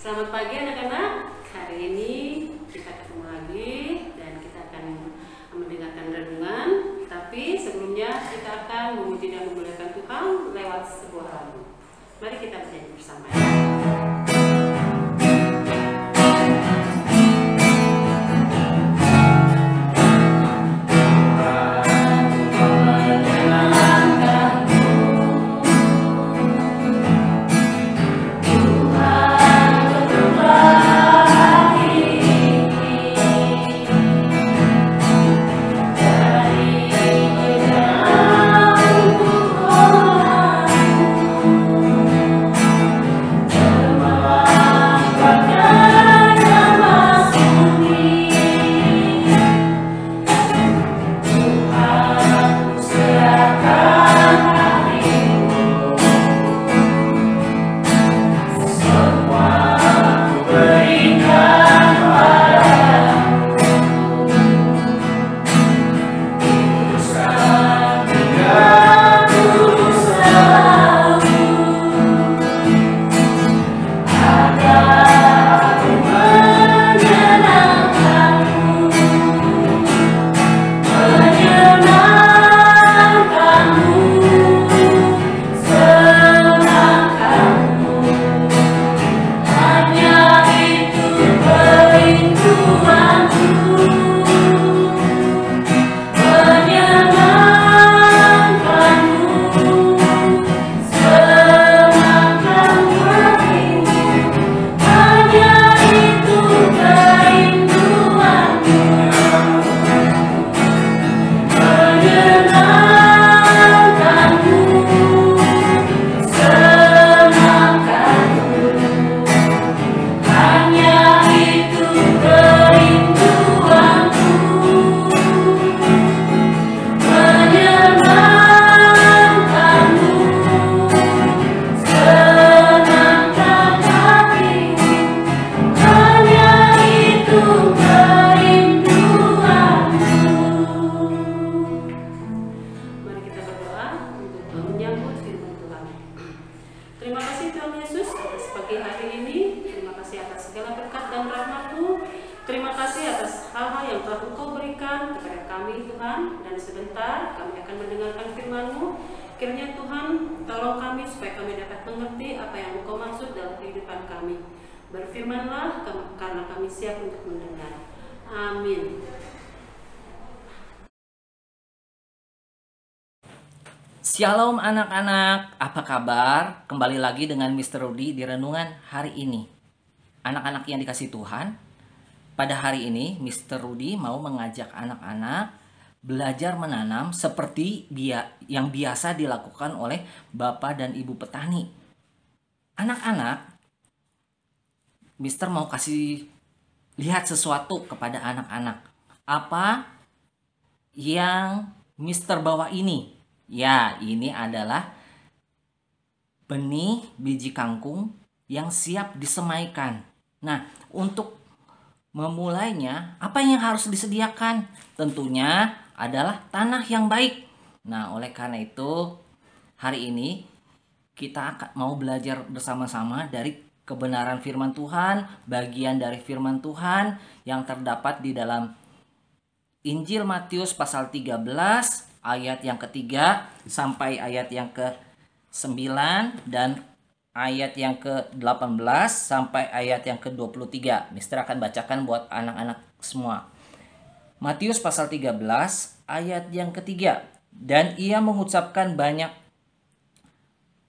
Selamat pagi anak-anak. Hari ini kita ketemu lagi dan kita akan mendengarkan renungan. Tapi sebelumnya kita akan memuji dan memuliakan Tuhan lewat sebuah lagu. Mari kita bernyanyi bersama. Terima kasih atas hal-hal yang telah Engkau berikan kepada kami Tuhan. Dan sebentar kami akan mendengarkan firman-Mu. Kiranya Tuhan tolong kami supaya kami dapat mengerti apa yang Engkau maksud dalam kehidupan kami. Berfirmanlah karena kami siap untuk mendengar. Amin. Shalom anak-anak, apa kabar? Kembali lagi dengan Mr. Rudy di renungan hari ini. Anak-anak yang dikasih Tuhan, pada hari ini Mr. Rudy mau mengajak anak-anak belajar menanam seperti yang biasa dilakukan oleh Bapak dan Ibu petani. Anak-anak, Mr. mau kasih lihat sesuatu kepada anak-anak. Apa yang Mr. bawa ini? Ya, ini adalah benih biji kangkung yang siap disemaikan. Nah, untuk memulainya, apa yang harus disediakan? Tentunya adalah tanah yang baik. Nah, oleh karena itu, hari ini kita mau belajar bersama-sama dari kebenaran firman Tuhan, bagian dari firman Tuhan yang terdapat di dalam Injil Matius pasal 13, ayat yang ketiga sampai ayat yang ke-9 dan ayat yang ke-18 sampai ayat yang ke-23. Mister akan bacakan buat anak-anak semua. Matius pasal 13 ayat yang ketiga. Dan ia mengucapkan banyak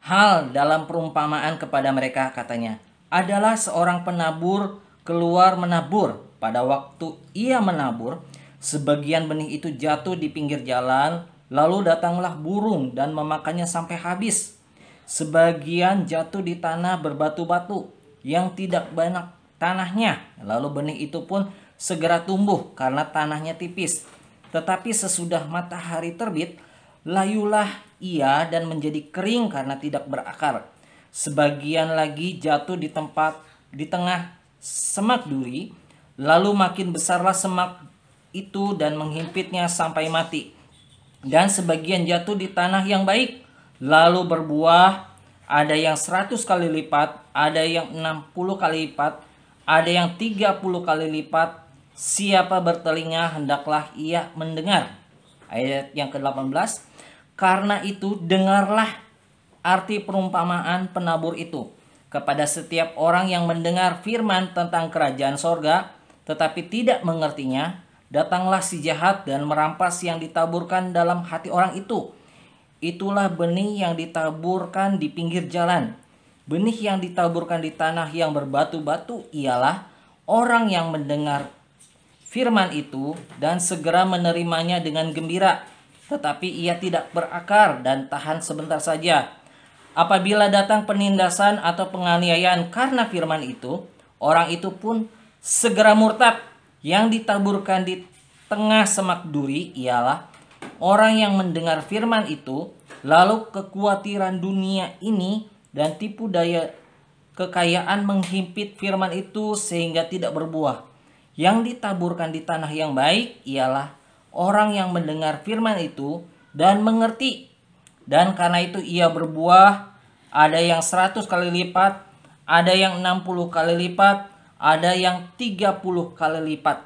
hal dalam perumpamaan kepada mereka, katanya. Adalah seorang penabur keluar menabur. Pada waktu ia menabur, sebagian benih itu jatuh di pinggir jalan, lalu datanglah burung dan memakannya sampai habis. Sebagian jatuh di tanah berbatu-batu yang tidak banyak tanahnya, lalu benih itu pun segera tumbuh karena tanahnya tipis. Tetapi sesudah matahari terbit, layulah ia dan menjadi kering karena tidak berakar. Sebagian lagi jatuh di tengah semak duri, lalu makin besarlah semak itu dan menghimpitnya sampai mati. Dan sebagian jatuh di tanah yang baik, lalu berbuah, ada yang 100 kali lipat, ada yang 60 kali lipat, ada yang 30 kali lipat. Siapa bertelinga hendaklah ia mendengar. Ayat yang ke-18, karena itu dengarlah arti perumpamaan penabur itu. Kepada setiap orang yang mendengar firman tentang kerajaan sorga, tetapi tidak mengertinya, datanglah si jahat dan merampas yang ditaburkan dalam hati orang itu. Itulah benih yang ditaburkan di pinggir jalan. Benih yang ditaburkan di tanah yang berbatu-batu ialah orang yang mendengar firman itu dan segera menerimanya dengan gembira, tetapi ia tidak berakar dan tahan sebentar saja. Apabila datang penindasan atau penganiayaan karena firman itu, orang itu pun segera murtad. Yang ditaburkan di tengah semak duri ialah orang yang mendengar firman itu, lalu kekhawatiran dunia ini dan tipu daya kekayaan menghimpit firman itu sehingga tidak berbuah. Yang ditaburkan di tanah yang baik ialah orang yang mendengar firman itu dan mengerti. Dan karena itu ia berbuah, ada yang 100 kali lipat, ada yang 60 kali lipat, ada yang 30 kali lipat.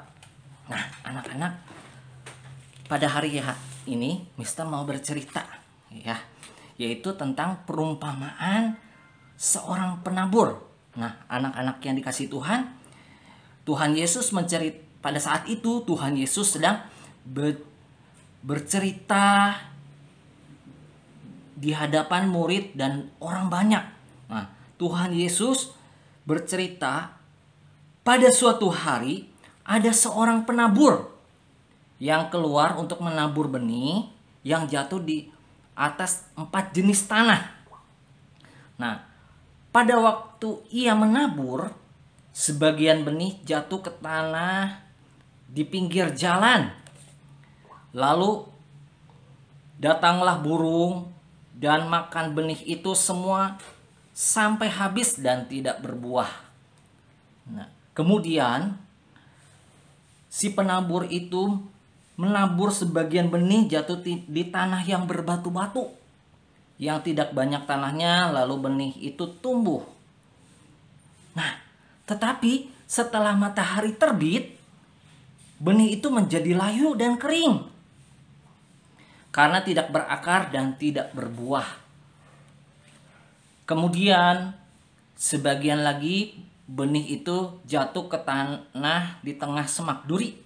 Nah, anak-anak, pada hari ini Mister mau bercerita ya, yaitu tentang perumpamaan seorang penabur. Nah, anak-anak yang dikasih Tuhan, Tuhan Yesus pada saat itu Tuhan Yesus sedang bercerita di hadapan murid dan orang banyak. Nah, Tuhan Yesus bercerita pada suatu hari ada seorang penabur yang keluar untuk menabur benih yang jatuh di atas 4 jenis tanah. Nah, pada waktu ia menabur, sebagian benih jatuh ke tanah di pinggir jalan. Lalu datanglah burung dan makan benih itu semua sampai habis dan tidak berbuah. Nah, kemudian si penabur itu menabur sebagian benih jatuh di tanah yang berbatu-batu, yang tidak banyak tanahnya, lalu benih itu tumbuh. Nah, tetapi setelah matahari terbit, benih itu menjadi layu dan kering karena tidak berakar dan tidak berbuah. Kemudian sebagian lagi benih itu jatuh ke tanah di tengah semak duri.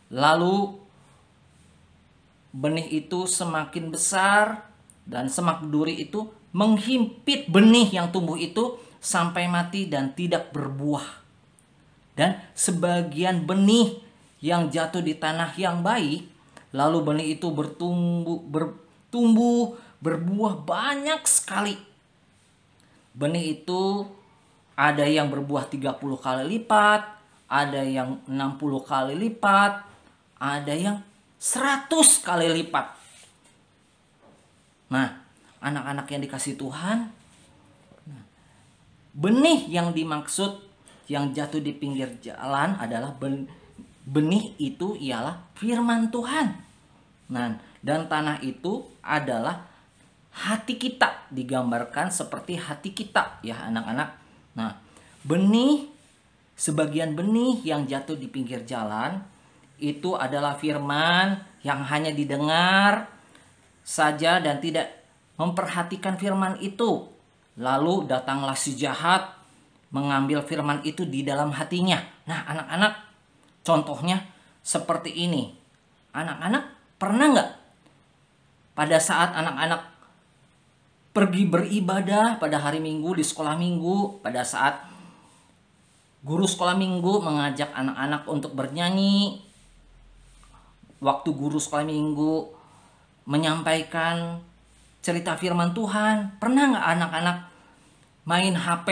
Lalu benih itu semakin besar dan semak duri itu menghimpit benih yang tumbuh itu sampai mati dan tidak berbuah. Dan sebagian benih yang jatuh di tanah yang baik, lalu benih itu bertumbuh, berbuah banyak sekali. Benih itu ada yang berbuah 30 kali lipat, ada yang 60 kali lipat, ada yang 100 kali lipat. Nah, anak-anak yang dikasih Tuhan, benih yang dimaksud yang jatuh di pinggir jalan adalah benih itu ialah firman Tuhan. Nah, dan tanah itu adalah hati kita, digambarkan seperti hati kita ya anak-anak. Nah, sebagian benih yang jatuh di pinggir jalan itu adalah firman yang hanya didengar saja dan tidak memperhatikan firman itu. Lalu datanglah si jahat mengambil firman itu di dalam hatinya. Nah, anak-anak, contohnya seperti ini. Anak-anak pernah nggak pada saat anak-anak pergi beribadah pada hari Minggu di sekolah Minggu, pada saat guru sekolah Minggu mengajak anak-anak untuk bernyanyi, waktu guru sekolah Minggu menyampaikan cerita firman Tuhan, pernah nggak anak-anak main HP?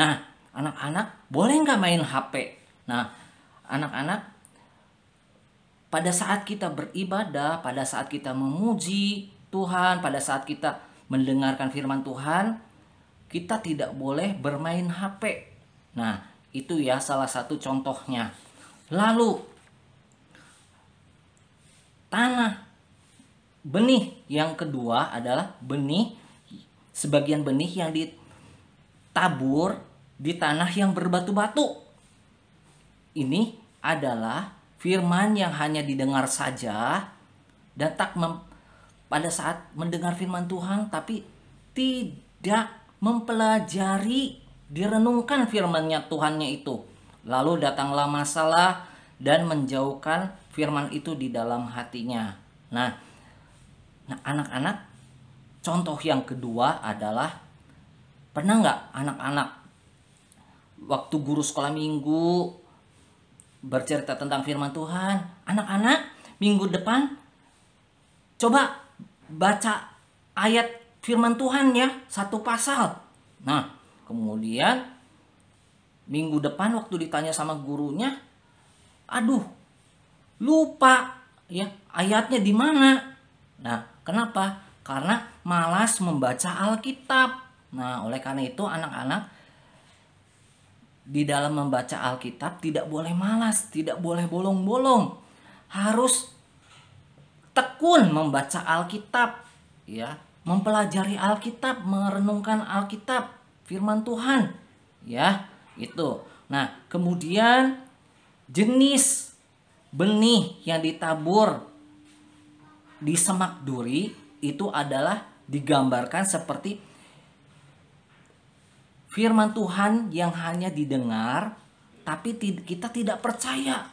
Nah, anak-anak boleh nggak main HP? Nah, anak-anak pada saat kita beribadah, pada saat kita memuji Tuhan, pada saat kita mendengarkan firman Tuhan, kita tidak boleh bermain HP. Nah, itu ya salah satu contohnya. Lalu, benih yang kedua adalah benih sebagian benih yang ditabur di tanah yang berbatu-batu. Ini adalah firman yang hanya didengar saja dan pada saat mendengar firman Tuhan tapi tidak mempelajari, direnungkan firman-Nya Tuhannya itu. Lalu datanglah masalah dan menjauhkan firman itu di dalam hatinya. Nah, anak-anak, contoh yang kedua adalah, pernah nggak anak-anak waktu guru sekolah minggu bercerita tentang firman Tuhan, anak-anak minggu depan coba baca ayat firman Tuhan ya, satu pasal. Nah, kemudian minggu depan waktu ditanya sama gurunya, aduh, lupa ya ayatnya di mana. Nah, kenapa? Karena malas membaca Alkitab. Nah, oleh karena itu anak-anak di dalam membaca Alkitab tidak boleh malas, tidak boleh bolong-bolong. Harus tekun membaca Alkitab, ya, mempelajari Alkitab, merenungkan Alkitab, firman Tuhan, ya, itu. Nah, kemudian jenis benih yang ditabur di semak duri itu adalah digambarkan seperti firman Tuhan yang hanya didengar tapi kita tidak percaya.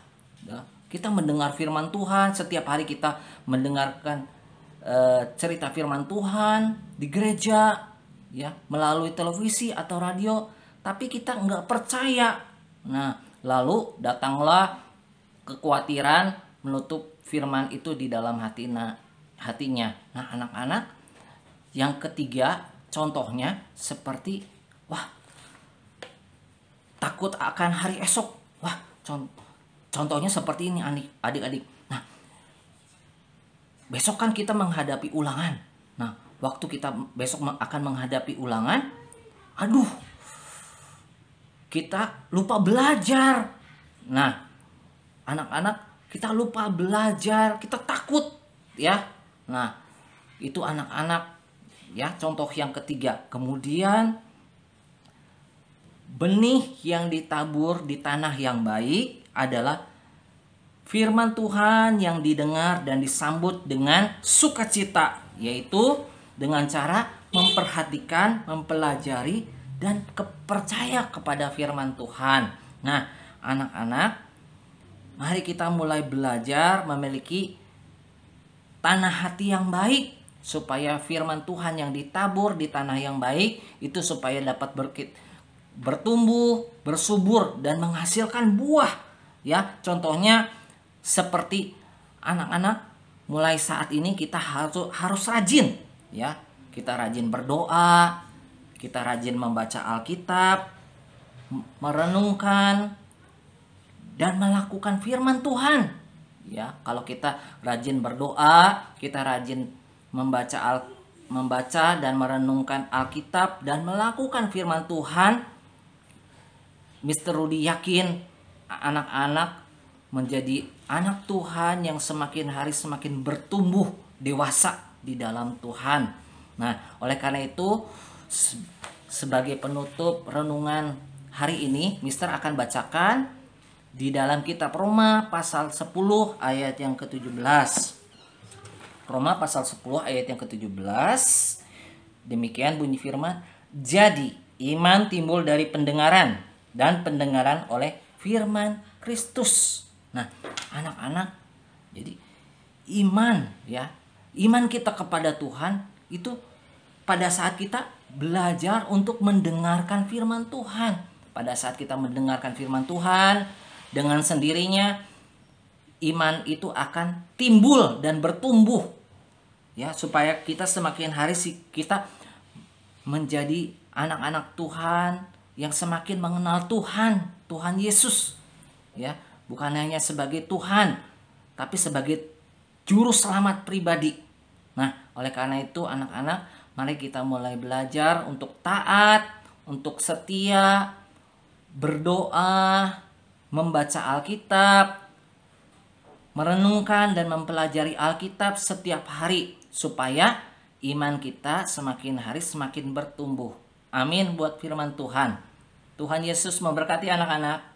Kita mendengar firman Tuhan, setiap hari kita mendengarkan cerita firman Tuhan di gereja, ya, melalui televisi atau radio, tapi kita nggak percaya. Nah, lalu datanglah kekhawatiran menutup firman itu di dalam hatinya. Nah, anak-anak, yang ketiga contohnya seperti, wah, takut akan hari esok. Wah, contohnya seperti ini adik-adik. Nah, besok kan kita menghadapi ulangan. Nah, waktu kita besok akan menghadapi ulangan, aduh, kita lupa belajar. Nah, anak-anak, kita lupa belajar, kita takut, ya. Nah, itu anak-anak, ya, contoh yang ketiga. Kemudian benih yang ditabur di tanah yang baik adalah firman Tuhan yang didengar dan disambut dengan sukacita, yaitu dengan cara memperhatikan, mempelajari, dan percaya kepada firman Tuhan. Nah, anak-anak, mari kita mulai belajar memiliki tanah hati yang baik, supaya firman Tuhan yang ditabur di tanah yang baik itu supaya dapat bertumbuh, bersubur, dan menghasilkan buah. Ya, contohnya seperti anak-anak, mulai saat ini kita harus rajin, ya. Kita rajin berdoa, kita rajin membaca Alkitab, merenungkan dan melakukan firman Tuhan. Ya, kalau kita rajin berdoa, kita rajin membaca dan merenungkan Alkitab dan melakukan firman Tuhan, Mr. Rudy yakin anak-anak menjadi anak Tuhan yang semakin hari semakin bertumbuh dewasa di dalam Tuhan. Nah, oleh karena itu sebagai penutup renungan hari ini, Mister akan bacakan di dalam kitab Roma pasal 10 ayat yang ke-17. Roma pasal 10 ayat yang ke-17. Demikian bunyi firman, "Jadi iman timbul dari pendengaran, dan pendengaran oleh firman Kristus." Nah, anak-anak, jadi iman, ya, iman kita kepada Tuhan itu pada saat kita belajar untuk mendengarkan firman Tuhan. Pada saat kita mendengarkan firman Tuhan, dengan sendirinya iman itu akan timbul dan bertumbuh, ya, supaya kita semakin hari kita menjadi anak-anak Tuhan yang semakin mengenal Tuhan Yesus, ya, bukan hanya sebagai Tuhan tapi sebagai juru selamat pribadi. Nah, oleh karena itu anak-anak, mari kita mulai belajar untuk taat, untuk setia, berdoa, membaca Alkitab, merenungkan dan mempelajari Alkitab setiap hari, supaya iman kita semakin hari semakin bertumbuh. Amin buat firman Tuhan. Tuhan Yesus memberkati anak-anak.